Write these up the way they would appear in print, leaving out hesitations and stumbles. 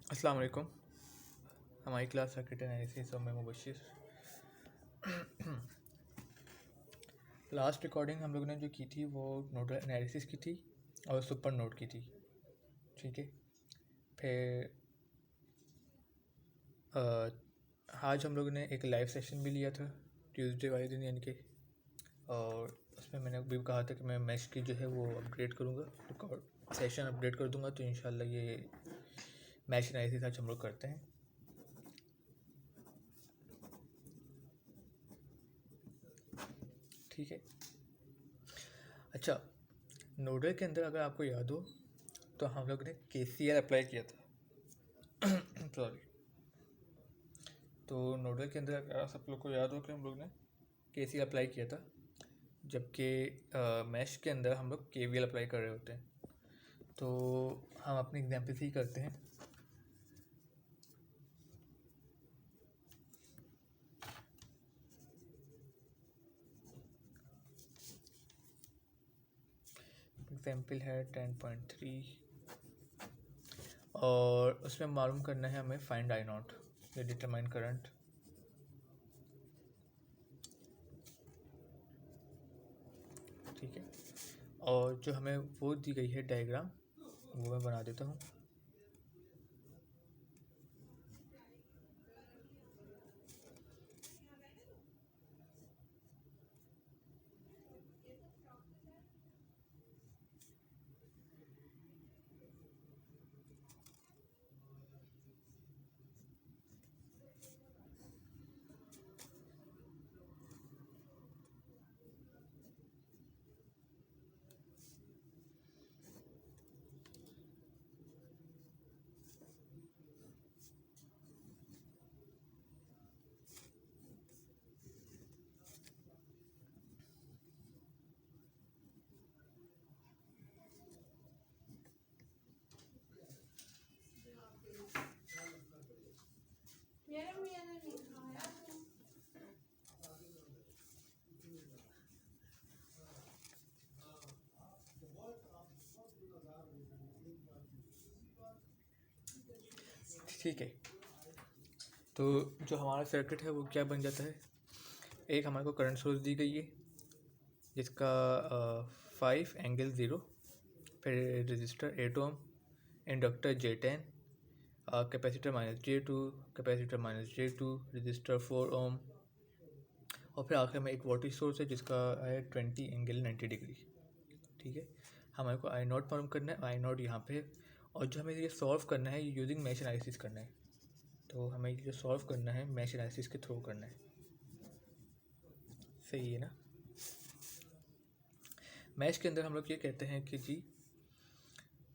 अस्सलाम वालेकुम। हमारी क्लास सर्किट एनालिसिस और मैं मुबशिर। लास्ट रिकॉर्डिंग हम लोगों ने जो की थी वो नोडल एनालिसिस की थी और सुपर नोड की थी। ठीक है, फिर आज हम लोगों ने एक लाइव सेशन भी लिया था ट्यूसडे वाले दिन यानी कि, और उसमें मैंने भी कहा था कि मैं मैश की जो है वो अपग्रेड करूँगा, रिकॉर्ड सेशन अपडेट कर दूँगा। तो इंशाल्लाह ये मैश एनालिसिस आज हम लोग करते हैं। ठीक है। अच्छा, नोडल के अंदर अगर आपको याद हो तो हम लोग ने KCL अप्लाई किया था। सॉरी। तो नोडल के अंदर अगर सब लोग को याद हो कि हम लोग ने KCL अप्लाई किया था, जबकि मैश के अंदर हम लोग KVL अप्लाई कर रहे होते हैं। तो हम अपनी एग्जाम्पल से ही करते हैं। एग्जाम्पल है 10.3 और उसमें मालूम करना है हमें फाइंड I नॉट या डिटरमाइन करंट। ठीक है, और जो हमें वो दी गई है डायग्राम वो मैं बना देता हूँ। ठीक है, तो जो हमारा सर्किट है वो क्या बन जाता है। एक हमारे को करंट सोर्स दी गई है जिसका 5 ∠0, फिर register 8 ohm, inductor J10, capacitor -J2, capacitor -J2, रजिस्टर 4 ओम, और फिर आखिर में एक वोल्टेज सोर्स है जिसका है 20 ∠90 डिग्री। ठीक है, हमारे को I नॉट मालूम करना है, I नॉट यहाँ पे है, और जो हमें ये सॉल्व करना है ये यूजिंग मैश एनालिसिस करना है। तो हमें ये सॉल्व करना है मैश एनालिसिस के थ्रू करना है। सही है ना। मैश के अंदर हम लोग ये कहते हैं कि जी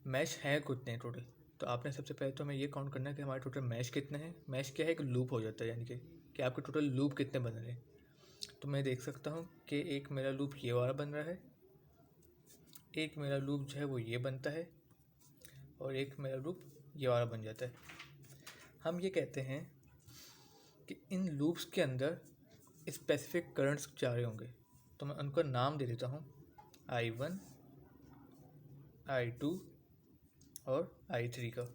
मैश है कितने टोटल। तो आपने सबसे पहले तो हमें ये काउंट करना है कि हमारे टोटल मैश कितने हैं। मैश क्या है, एक लूप हो जाता है, यानी कि आपके टोटल लूप कितने बन रहे हैं। तो मैं देख सकता हूँ कि एक मेरा लूप ये वाला बन रहा है, एक मेरा लूप जो है वो ये बनता है, और एक मेरा लूप ये वाला बन जाता है। हम ये कहते हैं कि इन लूप्स के अंदर स्पेसिफिक करंट्स जा रहे होंगे। तो मैं उनका नाम दे देता हूँ I1, I2 और I3 का।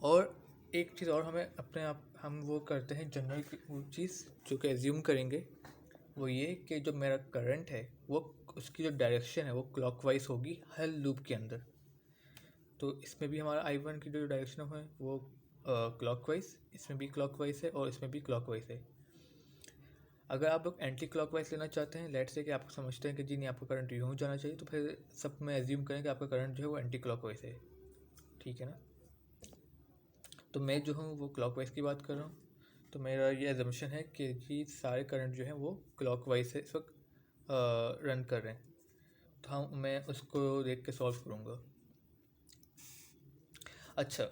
और एक चीज़ और हमें अपने आप हम वो करते हैं जनरल वो चीज़ जो कि एज्यूम करेंगे वो ये कि जो मेरा करंट है वो उसकी जो डायरेक्शन है वो क्लॉकवाइज होगी हर लूप के अंदर। तो इसमें भी हमारा I1 की जो डायरेक्शन है वो क्लॉकवाइज, इसमें भी क्लॉकवाइज है और इसमें भी क्लॉकवाइज है। अगर आप लोग एंटी क्लॉकवाइज लेना चाहते हैं, लेट से कि आप समझते हैं कि जी नहीं आपका करंट यूँ जाना चाहिए, तो फिर सब में एज्यूम करें कि आपका करंट जो है वो एंटी क्लॉकवाइज है। ठीक है ना। तो मैं जो हूँ वो क्लॉकवाइज की बात कर रहा हूँ। तो मेरा ये एजम्पशन है कि जी सारे करंट जो हैं वो क्लॉकवाइज से इस वक्त रन कर रहे हैं। तो मैं उसको देख के सॉल्व करूँगा। अच्छा,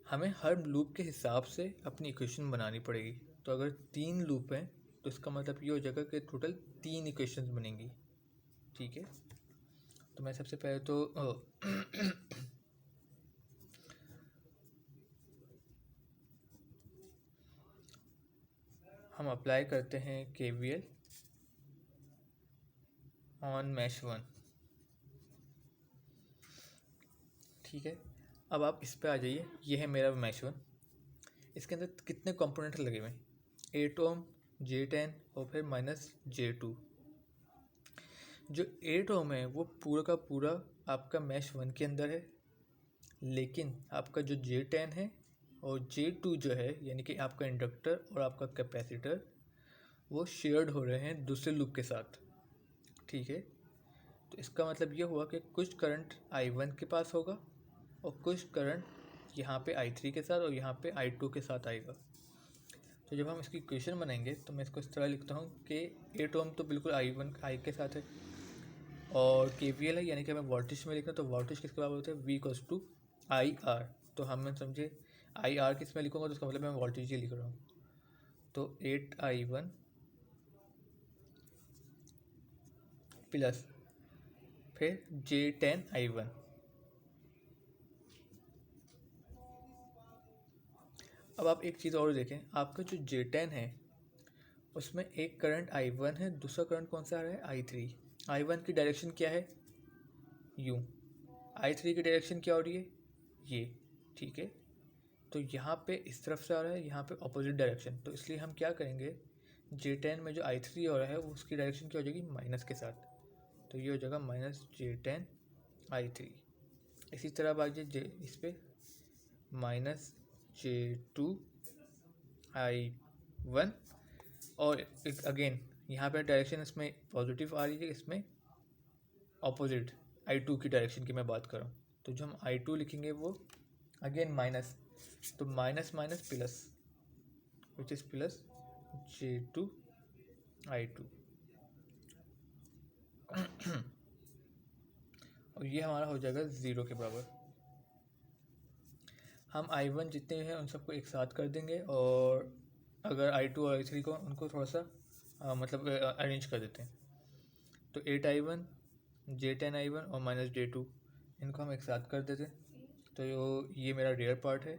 हमें हर लूप के हिसाब से अपनी इक्वेशन बनानी पड़ेगी। तो अगर 3 लूप हैं तो इसका मतलब ये हो जाएगा कि टोटल 3 इक्वेशंस बनेंगी। ठीक है, तो मैं सबसे पहले तो हम अप्लाई करते हैं KVL ऑन मैश 1। ठीक है, अब आप इस पे आ जाइए। ये है मेरा मैश वन। इसके अंदर कितने कंपोनेंट लगे हुए हैं? 8 ओम, J10 और फिर -J2। जो 8 ओम है वो पूरा का पूरा आपका मैश वन के अंदर है, लेकिन आपका जो J10 है और J2 जो है, यानी कि आपका इंडक्टर और आपका कैपेसिटर, वो शेयर्ड हो रहे हैं दूसरे लूप के साथ। ठीक है, तो इसका मतलब ये हुआ कि कुछ करंट I1 के पास होगा और कुछ करंट यहाँ पे I3 के साथ और यहाँ पे I2 के साथ आएगा। तो जब हम इसकी इक्वेशन बनाएंगे तो मैं इसको इस तरह लिखता हूँ कि 8 ओम तो बिल्कुल I के साथ है, और KVL है, यानी कि हमें वोल्टेज में लिखना, तो वोल्टेज किसके बराबर होता है? V equals to IR। तो हम समझे IR किस में लिखूँगा, तो इसका मतलब मैं वोल्टेज ही लिख रहा हूँ। तो 8I1 प्लस फिर J10I1। अब आप एक चीज़ और देखें, आपका जो J10 है उसमें एक करंट I1 है, दूसरा करंट कौन सा आ रहा है? I3। I1 की डायरेक्शन क्या है? यूँ। I3 की डायरेक्शन क्या हो रही है? ये। ठीक है, तो यहाँ पे इस तरफ से आ रहा है, यहाँ पे अपोजिट डायरेक्शन। तो इसलिए हम क्या करेंगे, J10 में जो I3 हो रहा है उसकी डायरेक्शन क्या हो जाएगी? माइनस के साथ। तो ये हो जाएगा -J10I3। इसी तरह अब आइए इस पर -J2I1, और अगेन यहाँ पे डायरेक्शन इसमें पॉजिटिव आ रही है, इसमें ऑपोजिट I2 की डायरेक्शन की मैं बात कर रहा हूँ। तो जो हम I2 लिखेंगे वो अगेन माइनस, तो minus minus plus, which is plus J2I2। और ये हमारा हो जाएगा 0 के बराबर। हम I1 जितने हैं उन सबको एक साथ कर देंगे, और अगर I2 और I3 को उनको थोड़ा सा मतलब अरेंज कर देते हैं। तो 8I1, J10I1 और -J2, इनको हम एक साथ कर देते हैं। तो ये मेरा रियर पार्ट है,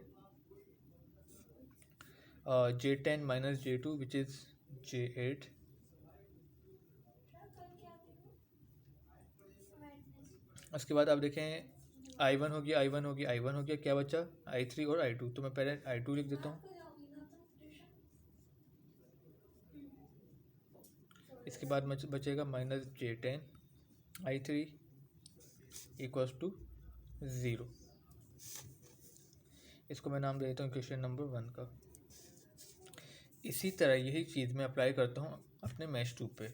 J10 -J2 which is J8। उसके बाद आप देखें I1 हो गया, I1 हो गया, I1 हो गया, क्या बचा? I3 और I2। तो मैं पहले I2 लिख देता हूँ। इसके बाद बचेगा -J10I3 इक्वल्स टू 0। इसको मैं नाम दे देता हूँ क्वेश्चन नंबर 1 का। इसी तरह यही चीज़ मैं अप्लाई करता हूँ अपने मैश 2 पे।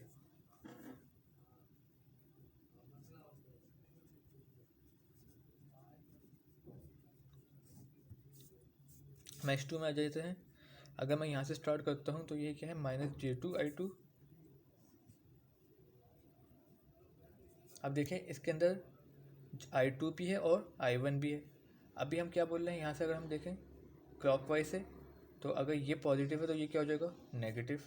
मैश 2 में आ जाते हैं। अगर मैं यहाँ से स्टार्ट करता हूँ तो ये क्या है? -J2I2। अब देखें इसके अंदर I2 भी है और I1 भी है। अभी हम क्या बोल रहे हैं, यहाँ से अगर हम देखें क्लॉकवाइज से, तो अगर ये पॉजिटिव है तो ये क्या हो जाएगा? नेगेटिव।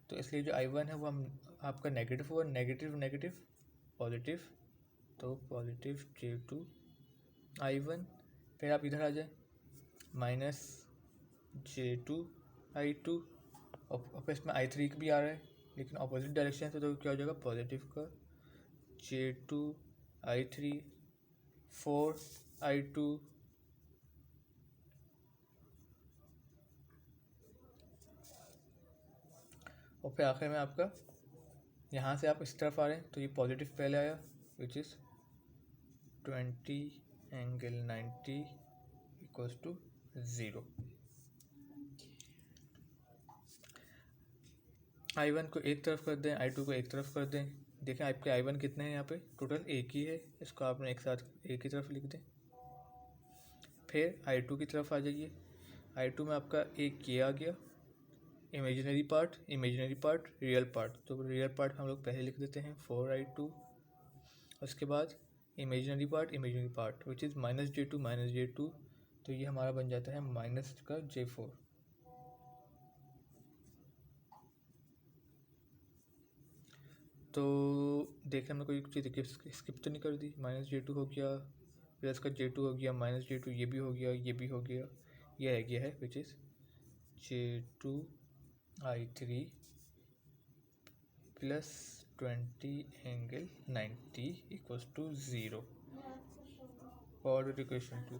तो इसलिए जो I1 है वो हम आपका नेगेटिव हुआ, नेगेटिव नेगेटिव पॉजिटिव, तो पॉजिटिव J2I1। फिर आप इधर आ जाए -J2I2, और इसमें I3 भी आ रहा है लेकिन अपोजिट डायरेक्शन से, तो क्या हो जाएगा? पॉजिटिव का J2I3, 4I2, और फिर आखिर में आपका यहाँ से आप इस तरफ आ रहे हैं तो ये पॉजिटिव पहले आया, which is 20 ∠90 equals to 0। I1 को एक तरफ कर दें, I2 को एक तरफ कर दें। देखें आपके I1 कितने हैं यहाँ पे? टोटल एक ही है, इसको आपने एक साथ एक ही तरफ लिख दें। फिर I2 की तरफ आ जाइए। I2 में आपका एक ये आ गया, इमेजिनरी पार्ट, रियल पार्ट। तो रियल पार्ट हम लोग पहले लिख देते हैं 4I2। उसके बाद imaginary part which is -J2। तो ये हमारा बन जाता है माइनस का J4। तो देखें हमने कोई चीज़ स्किप तो नहीं कर दी। -J2 हो गया, प्लस का J2 हो गया, -J2 ये भी हो गया, ये भी हो गया, ये रह गया है which is J2I3 plus 20 ∠90 equals to 0। Order equation 2।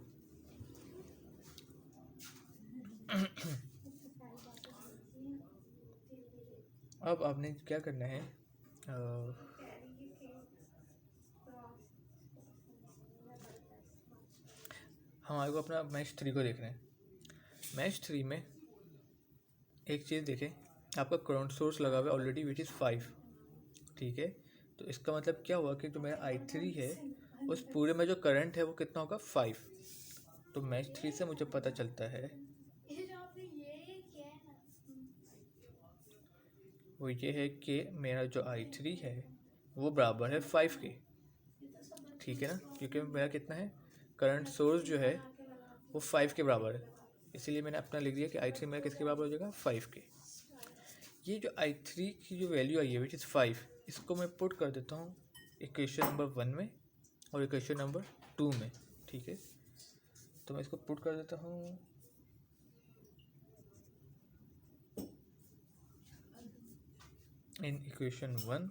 अब आपने क्या करना है, हमारे को अपना मैच 3 को देखना है। मैच 3 में एक चीज़ देखें, आपका करंट सोर्स लगा हुआ है ऑलरेडी विच इज़ 5, ठीक है। तो इसका मतलब क्या हुआ कि जो मेरा I3 है उस पूरे में जो करंट है वो कितना होगा, 5। तो मैच 3 से मुझे पता चलता है वो ये है कि मेरा जो I3 है वो बराबर है 5 के, ठीक है ना, क्योंकि मेरा कितना है, करंट सोर्स जो है वो 5 के बराबर है, इसीलिए मैंने अपना लिख दिया कि I3 मेरा किसके बराबर हो जाएगा, 5 के। ये जो I3 की जो वैल्यू आई है विच इज़ 5, इसको मैं पुट कर देता हूँ इक्वेशन नंबर 1 में और इक्वेशन नंबर 2 में, ठीक है। तो मैं इसको पुट कर देता हूँ इन इक्वेशन 1।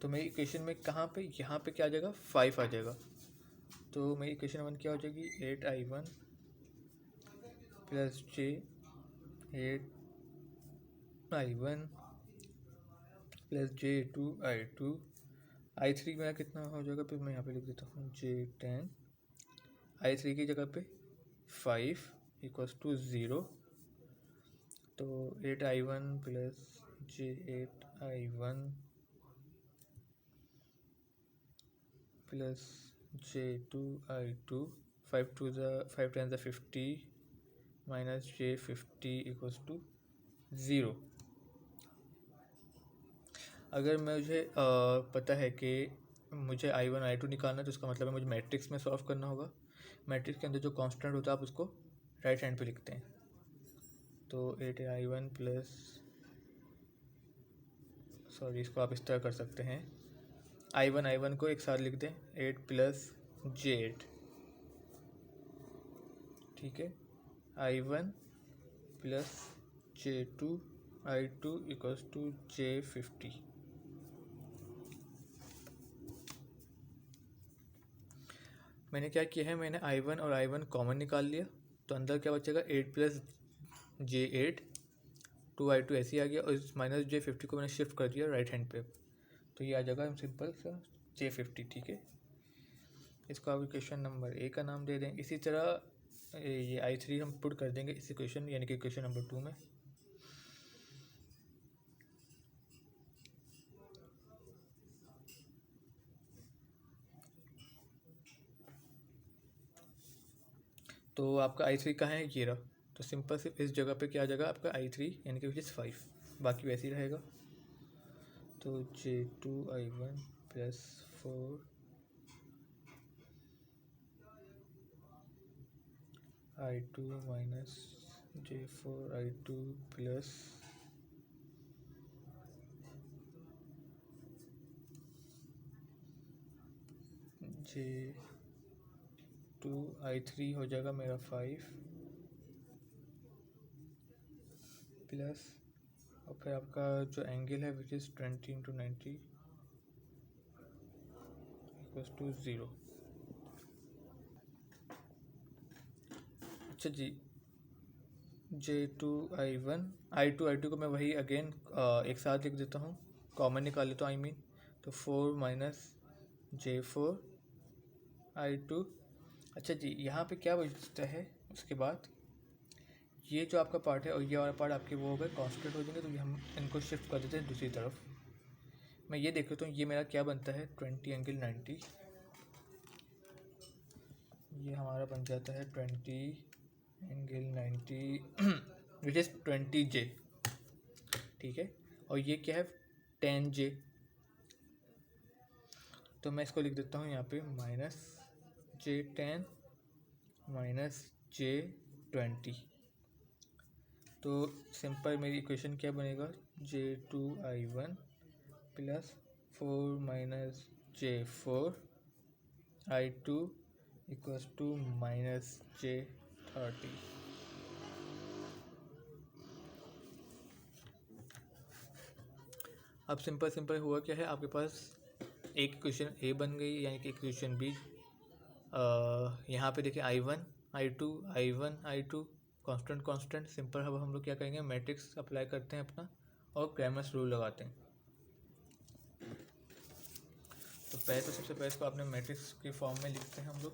तो मेरी इक्वेशन में कहाँ पे, यहाँ पे क्या आ जाएगा, 5 आ जाएगा। तो मेरी इक्वेशन 1 क्या हो जाएगी, 8I1 plus J 8I1 plus J2I2। I3 मेरा कितना हो जाएगा, फिर मैं यहाँ पे लिख देता हूँ J10। I3 की जगह पे 5 इक्वल्स टू 0। तो 8I1 plus J8I1 plus J2I2, 5 10 50 minus J50 equals to 0। अगर मुझे पता है कि मुझे I1 I2 निकालना है, तो इसका मतलब है मुझे मैट्रिक्स में सॉल्व करना होगा। मैट्रिक्स के अंदर जो कांस्टेंट होता है आप उसको राइट हैंड पे लिखते हैं। तो 8I1 प्लस, सॉरी इसको आप इस तरह कर सकते हैं, I1 को एक साथ लिख दें, 8 प्लस J8, ठीक है। I1 plus J2I2 equals to J50। मैंने क्या किया है, मैंने I1 और I1 कॉमन निकाल लिया, तो अंदर क्या बचेगा, 8 प्लस J8, 2I2 ऐसे ही आ गया, और इस माइनस J50 को मैंने शिफ्ट कर दिया राइट हैंड पे, तो ये आ जाएगा सिंपल सा J50, ठीक है। इसको आप इक्वेशन नंबर 1 का नाम दे दें। इसी तरह ये I3 हम पुट कर देंगे इस इक्वेशन यानी कि इक्वेशन नंबर 2 में। तो आपका I3 कहाँ है, ये रहा। तो सिंपल सिर्फ इस जगह पे क्या आ जाएगा, आपका I3 यानी कि विच इज़ 5, बाकी वैसे ही रहेगा। तो J2I1 plus 4 I2 minus J4I2 plus J2I3 हो जाएगा मेरा 5 प्लस, और फिर आपका जो एंगल है विच इज़ 20 × 90 इक्वल्स टू 0। अच्छा जी, I2 को मैं वही अगेन एक साथ लिख देता हूँ, कॉमन निकाल लेता हूँ तो 4 माइनस J4I2। अच्छा जी, यहाँ पे क्या बचता है, उसके बाद ये जो आपका पार्ट है और ये वाला पार्ट आपके वो हो गए कांस्टेंट हो जाएंगे, तो ये हम इनको शिफ्ट कर देते हैं दूसरी तरफ। मैं ये देख लेता हूँ, ये मेरा क्या बनता है, 20 × 90, ये हमारा बन जाता है 20 × 90 विच इज़ 20J, ठीक है। और ये क्या है, 10J। तो मैं इसको लिख देता हूँ यहाँ पे माइनस J10 माइनस J20। तो सिंपल मेरी इक्वेशन क्या बनेगा, J2I1 plus 4 minus J4I2 equals to minus J30। अब सिंपल हुआ क्या है, आपके पास एक इक्वेशन ए बन गई यानी कि इक्वेशन बी यहाँ पे देखिए I1 I2 I1 I2 constant simple. अब हम लोग क्या करेंगे, मैट्रिक्स अप्लाई करते हैं अपना और क्रैमर्स रूल लगाते हैं। तो पहले तो सबसे पहले इसको अपने मैट्रिक्स के फॉर्म में लिखते हैं हम लोग।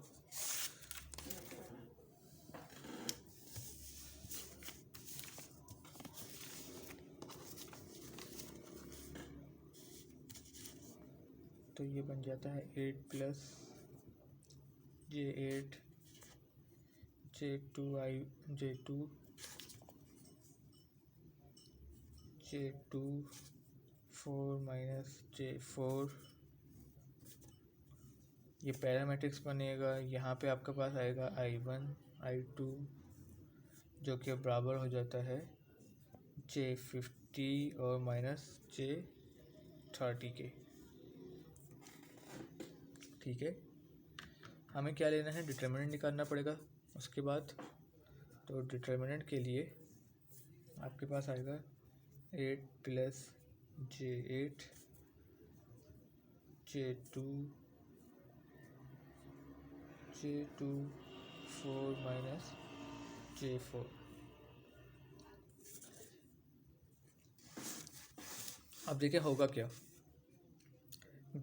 तो ये बन जाता है 8 plus J8 J2 J2 4 minus J4। ये पैरामेट्रिक्स बनेगा। यहाँ पे आपके पास आएगा I1 I2 जो कि बराबर हो जाता है J50 और माइनस J30 के। ठीक है, हमें क्या लेना है, डिटर्मिनेंट निकालना पड़ेगा उसके बाद। तो डिटर्मिनेंट के लिए आपके पास आएगा 8 plus J8 J2 4 minus J4। अब देखिए होगा क्या,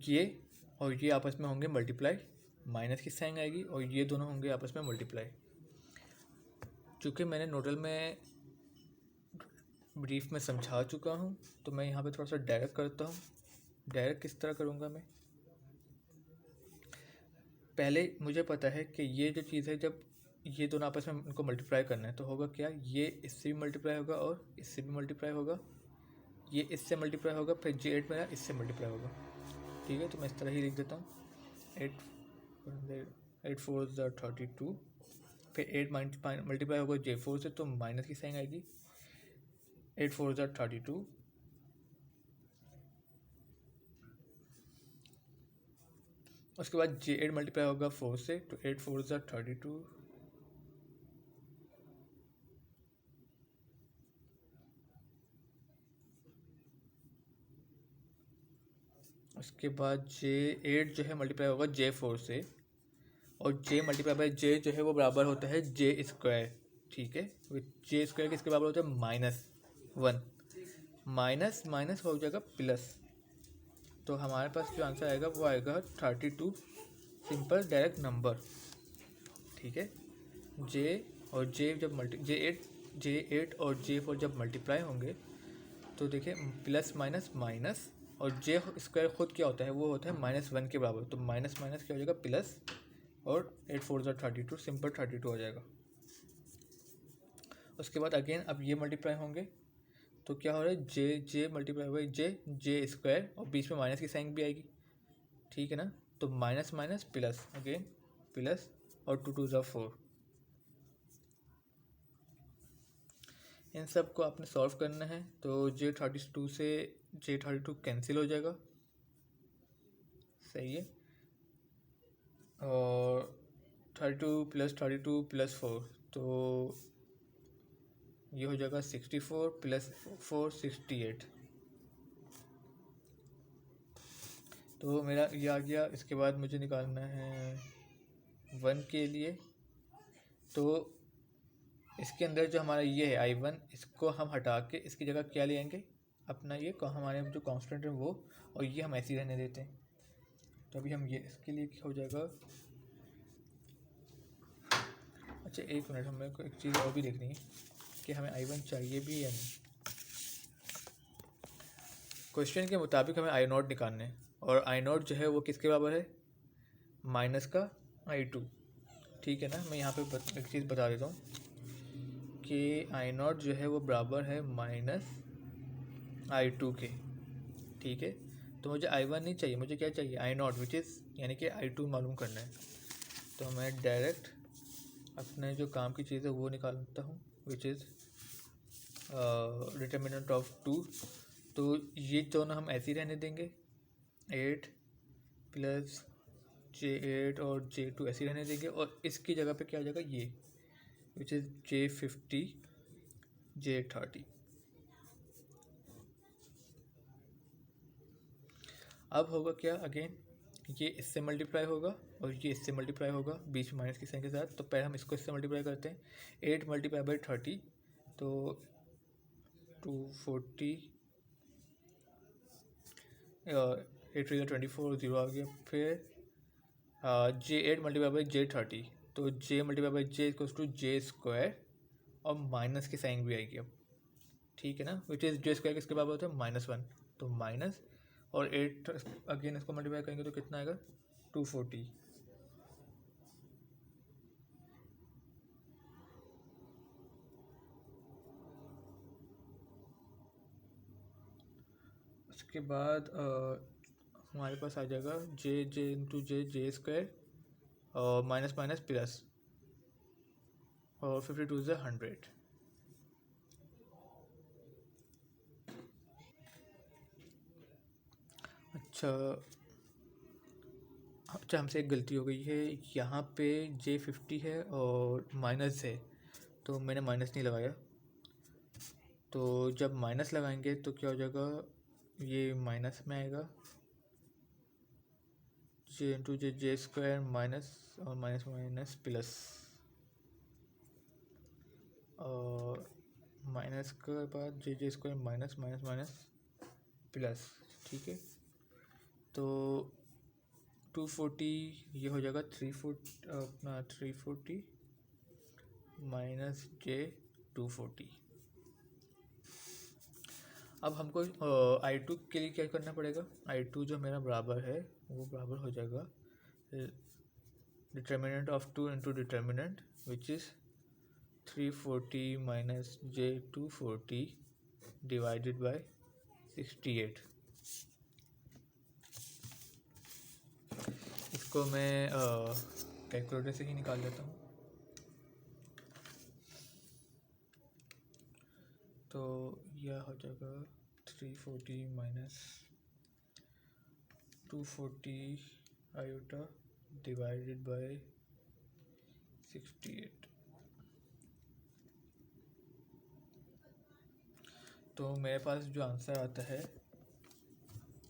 ये और ये आपस में होंगे मल्टीप्लाई, माइनस की साइन आएगी और ये दोनों होंगे आपस में मल्टीप्लाई। चूँकि मैंने नोडल में ब्रीफ में समझा चुका हूँ तो मैं यहाँ पे थोड़ा सा डायरेक्ट करता हूँ। डायरेक्ट किस तरह करूँगा मैं, पहले मुझे पता है कि ये जो चीज़ है, जब ये दोनों आपस में उनको मल्टीप्लाई करना है तो होगा क्या, ये इससे भी मल्टीप्लाई होगा और इससे भी मल्टीप्लाई होगा, ये इससे मल्टीप्लाई होगा, फिर J8 मेरा इससे मल्टीप्लाई होगा। ठीक है, तो मैं इस तरह ही लिख देता हूँ 8 4 32, फिर 8 मल्टीप्लाई होगा J4 से तो माइनस की साइन आएगी, 8 4 32। उसके बाद J8 मल्टीप्लाई होगा 4 से तो 8 4 32। उसके बाद J8 जो है मल्टीप्लाई होगा J4 से और J मल्टीप्लाई बाई J जो है वो बराबर होता है J²। ठीक है, J² किसके बराबर होता है, -1। माइनस माइनस हो जाएगा प्लस, तो हमारे पास जो आंसर आएगा वो आएगा 32, सिंपल डायरेक्ट नंबर। ठीक है, J8 और J4 जब मल्टीप्लाई होंगे तो देखिए प्लस माइनस माइनस, और J² खुद क्या होता है, वो होता है -1 के बराबर, तो माइनस माइनस क्या हो जाएगा प्लस, और 8 4 32, सिंपल 32 हो जाएगा। उसके बाद अगेन अब ये मल्टीप्लाई होंगे तो क्या हो रहा है, J मल्टीप्लाई हुआ J² और बीच में माइनस की साइन भी आएगी। ठीक है ना, तो minus minus plus, again plus, और 2 2 4। इन सब को आपने सॉल्व करना है तो J32 से J32 कैंसिल हो जाएगा। सही है, और 32 प्लस 4 तो ये हो जाएगा 64 प्लस 4 68। तो मेरा ये आ गया। इसके बाद मुझे निकालना है 1 के लिए, तो इसके अंदर जो हमारा ये है I1, इसको हम हटा के इसकी जगह क्या ले आएंगे, अपना ये हमारे जो कांस्टेंट है वो, और ये हम ऐसे ही रहने देते हैं। तो अभी हम ये इसके लिए क्या हो जाएगा, अच्छा एक मिनट, हमें को एक चीज़ और भी देखनी है कि हमें I1 चाहिए भी या नहीं। क्वेश्चन के मुताबिक हमें I0 निकालना है, और I0 जो है वो किसके बराबर है, माइनस का I2। ठीक है ना, मैं यहाँ पे एक चीज़ बता देता हूँ कि I0 जो है वो बराबर है -I2 के। ठीक है, तो मुझे I1 नहीं चाहिए, मुझे क्या चाहिए, I0 विच इज़ यानी कि I2 मालूम करना है। तो मैं डायरेक्ट अपने जो काम की चीज़ है वो निकालता हूँ, विच इज़ डिटर्मिनेंट ऑफ 2। तो ये दोनों हम ऐसे ही रहने देंगे, 8 प्लस J8 और J2 ऐसे ही रहने देंगे, और इसकी जगह पे क्या हो जाएगा, ये विच इज़ J50 J30। अब होगा क्या, अगेन ये इससे मल्टीप्लाई होगा और ये इससे मल्टीप्लाई होगा बीच में माइनस की साइन के साथ। तो पहले हम इसको इससे मल्टीप्लाई करते हैं, 8 मल्टीप्लाई बाई 30 तो 240, 8 24 0 आ गया। फिर J8 मल्टीप्लाई बाई J30 तो J multiply by J equals to J square और माइनस की साइन भी आएगी अब, ठीक है ना, विच इज़ J स्क्वायर किसके बराबर होता है -1, तो माइनस और 8 अगेन इसको मल्टीप्लाई करेंगे तो कितना आएगा 240। उसके बाद हमारे पास आ जाएगा J इंटू J स्क्वायर और माइनस माइनस प्लस और 52 से 100। अच्छा हमसे एक गलती हो गई है, यहाँ पे J50 है और माइनस है तो मैंने माइनस नहीं लगाया। तो जब माइनस लगाएंगे तो क्या हो जाएगा, ये माइनस में आएगा, J into J square minus और माइनस माइनस प्लस और माइनस के बाद J square minus minus minus plus, ठीक है। तो 240 ये हो जाएगा 340 माइनस J 240। अब हमको I2 के लिए क्या करना पड़ेगा, I2 जो मेरा बराबर है वो बराबर हो जाएगा determinant of 2 into determinant which is 340 minus J 240 divided by 68। इसको मैं कैलकुलेटर से ही निकाल लेता हूँ। तो यह हो जाएगा 340 माइनस 240 आयोटा डिवाइडेड बाय 68। तो मेरे पास जो आंसर आता है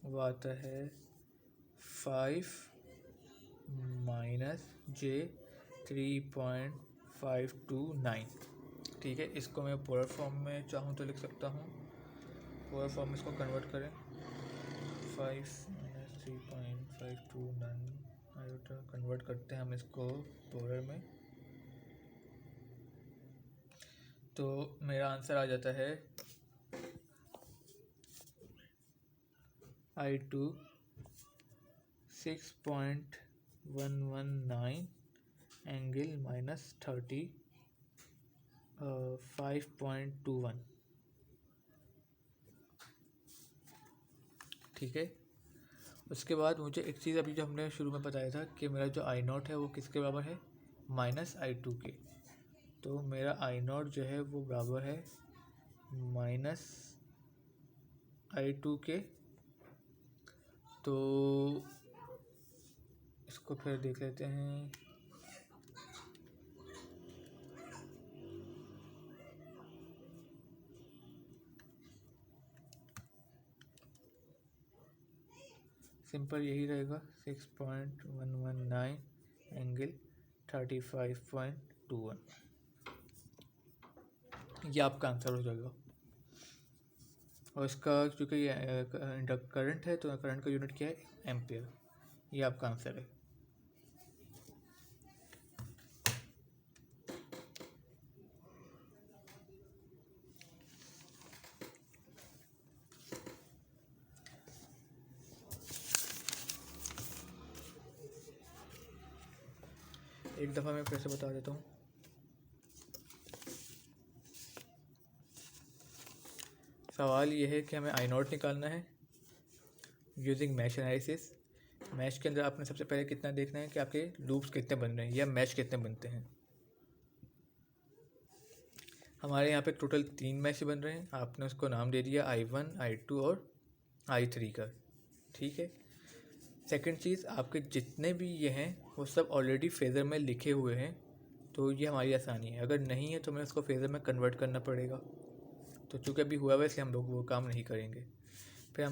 वो आता है 5 माइनस J 3.529, ठीक है। इसको मैं पोलर फॉर्म में चाहूँ तो लिख सकता हूँ, पोलर फॉर्म में इसको कन्वर्ट करें, 5 माइनस 3.529 आयोटा कन्वर्ट करते हैं हम इसको पोलर में, तो मेरा आंसर आ जाता है I2 6.119 एंगल -30 5.21, ठीक है। उसके बाद मुझे एक चीज़ अभी जो हमने शुरू में बताया था कि मेरा जो I0 है वो किसके बराबर है, -I2 के। तो मेरा I0 जो है वो बराबर है -I2 के। तो इसको फिर देख लेते हैं, सिंपल यही रहेगा 6.119 एंगल 35.21, ये आपका आंसर हो जाएगा। और इसका चूँकि ये करंट है तो करंट का यूनिट क्या है, एम्पियर, ये आपका आंसर है। एक दफ़ा मैं फिर से बता देता हूँ, सवाल ये है कि हमें I0 निकालना है यूजिंग मैश एनालिसिस। मैश के अंदर आपने सबसे पहले कितना देखना है कि आपके लूप्स कितने बन रहे हैं या मैश कितने बनते हैं। हमारे यहाँ पे टोटल 3 मैश बन रहे हैं, आपने उसको नाम दे दिया I1 I2 और I3 का, ठीक है। सेकंड चीज़, आपके जितने भी ये हैं वो सब ऑलरेडी फेज़र में लिखे हुए हैं, तो ये हमारी आसानी है। अगर नहीं है तो हमें उसको फेज़र में कन्वर्ट करना पड़ेगा, तो चूँकि अभी हुआ वैसे हम लोग वो काम नहीं करेंगे। फिर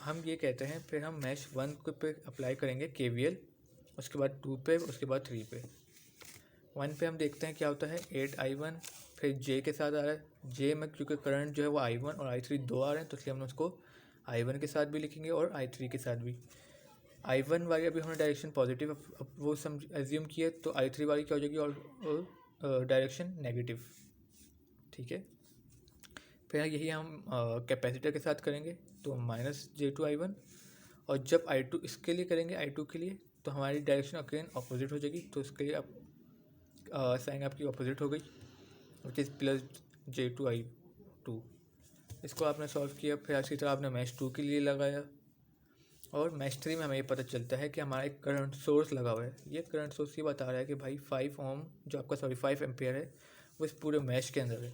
हम ये कहते हैं, फिर हम मैश 1 पे अप्लाई करेंगे KVL, उसके बाद 2 पे, उसके बाद 3 पे। 1 पे हम देखते हैं क्या होता है, 8i1, फिर j के साथ आ रहा है। j में क्योंकि करंट जो है वो i1 और i3 दो आ रहे हैं, तो इसलिए हम उसको i1 के साथ भी लिखेंगे और i3 के साथ भी। i1 वाली अभी हमने डायरेक्शन पॉजिटिव अब वो समझ एज्यूम किए, तो i3 वाली क्या हो जाएगी और डायरेक्शन नेगेटिव। ठीक है, फिर यही हम कैपेसिटर के साथ करेंगे, तो -j2i1। और जब i2 इसके लिए करेंगे, i2 के लिए, तो हमारी डायरेक्शन अगेन अपोजिट हो जाएगी, तो इसके लिए अब साइन आपकी अपोजिट हो गई, विच इज़ +j2i2। इसको आपने सॉल्व किया, फिर इसी तरह आपने मैश 2 के लिए लगाया, और मैश 3 में हमें ये पता चलता है कि हमारा एक करंट सोर्स लगा हुआ है। ये करंट सोर्स ये बता रहा है कि भाई 5 ओम जो आपका 5 एम्पियर है वो इस पूरे मैश के अंदर है।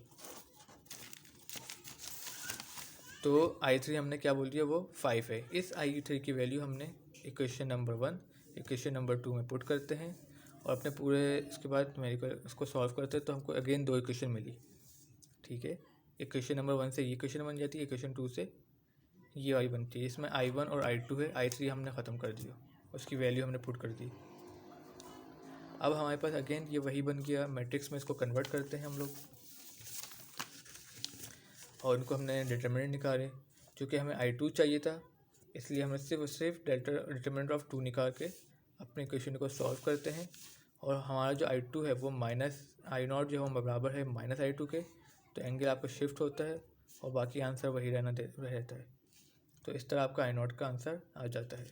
तो i3 हमने क्या बोल दिया, वो 5 है। इस i3 की वैल्यू हमने इक्वेशन नंबर 1 इक्वेशन नंबर 2 में पुट करते हैं, और अपने पूरे इसके बाद न्यूमेरिकल उसको सॉल्व करते हैं, तो हमको अगेन 2 इक्वेशन मिली। ठीक है, इक्वेशन नंबर 1 से ये इक्वेशन बन जाती है, इक्वेशन 2 से ये वाली बनती है। इसमें i1 और i2 है, i3 हमने ख़त्म कर दिया, उसकी वैल्यू हमने पुट कर दी। अब हमारे पास अगेन ये वही बन गया, मैट्रिक्स में इसको कन्वर्ट करते हैं हम लोग, और इनको हमने डिटर्मिनेंट निकाले। चूँकि हमें i2 चाहिए था, इसलिए हमने सिर्फ डिटर्मिनेंट ऑफ 2 निकाल के अपने इक्वेशन को सॉल्व करते हैं, और हमारा जो i2 है वो -i0 जो है वो बराबर है -i2 के, तो एंगल आपका शिफ्ट होता है और बाकी आंसर वही रहता है। तो इस तरह आपका i0 का आंसर आ जाता है।